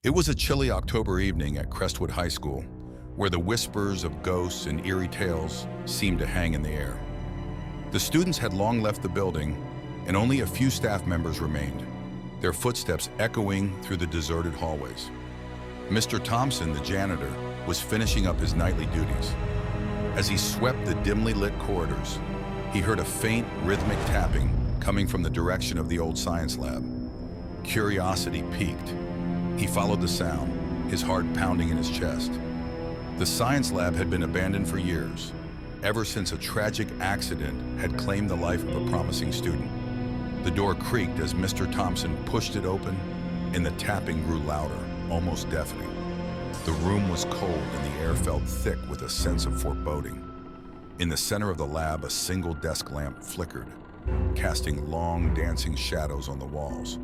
It was a chilly October evening at Crestwood High School, where the whispers of ghosts and eerie tales seemed to hang in the air. The students had long left the building, and only a few staff members remained, their footsteps echoing through the deserted hallways. Mr. Thompson, the janitor, was finishing up his nightly duties. As he swept the dimly lit corridors, he heard a faint, rhythmic tapping coming from the direction of the old science lab. Curiosity piqued. He followed the sound, his heart pounding in his chest. The science lab had been abandoned for years, ever since a tragic accident had claimed the life of a promising student. The door creaked as Mr. Thompson pushed it open, and the tapping grew louder, almost deafening. The room was cold and the air felt thick with a sense of foreboding. In the center of the lab, a single desk lamp flickered, casting long, dancing shadows on the walls.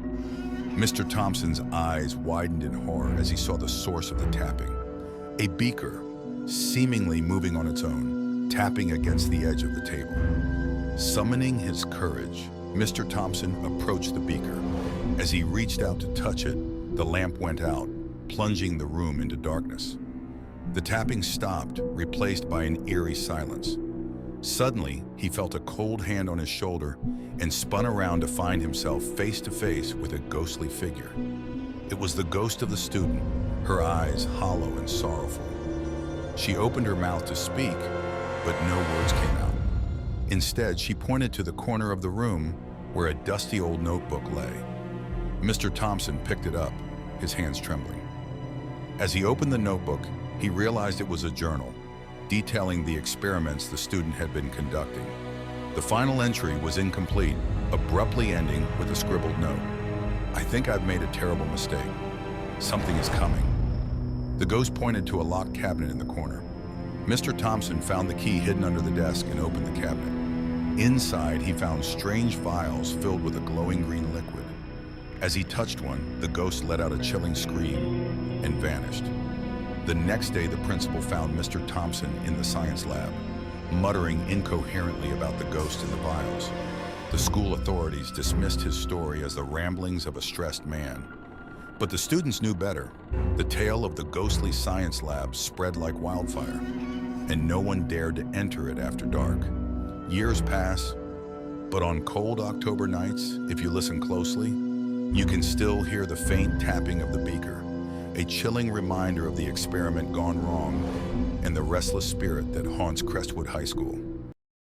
Mr. Thompson's eyes widened in horror as he saw the source of the tapping. A beaker, seemingly moving on its own, tapping against the edge of the table. Summoning his courage, Mr. Thompson approached the beaker. As he reached out to touch it, the lamp went out, plunging the room into darkness. The tapping stopped, replaced by an eerie silence. Suddenly, he felt a cold hand on his shoulder and spun around to find himself face to face with a ghostly figure. It was the ghost of the student, her eyes hollow and sorrowful. She opened her mouth to speak, but no words came out. Instead, she pointed to the corner of the room where a dusty old notebook lay. Mr. Thompson picked it up, his hands trembling. As he opened the notebook, he realized it was a journal, detailing the experiments the student had been conducting. The final entry was incomplete, abruptly ending with a scribbled note. "I think I've made a terrible mistake. Something is coming." The ghost pointed to a locked cabinet in the corner. Mr. Thompson found the key hidden under the desk and opened the cabinet. Inside, he found strange vials filled with a glowing green liquid. As he touched one, the ghost let out a chilling scream and vanished. The next day, the principal found Mr. Thompson in the science lab, muttering incoherently about the ghost in the vials. The school authorities dismissed his story as the ramblings of a stressed man. But the students knew better. The tale of the ghostly science lab spread like wildfire, and no one dared to enter it after dark. Years pass, but on cold October nights, if you listen closely, you can still hear the faint tapping of the beaker, a chilling reminder of the experiment gone wrong and the restless spirit that haunts Crestwood High School.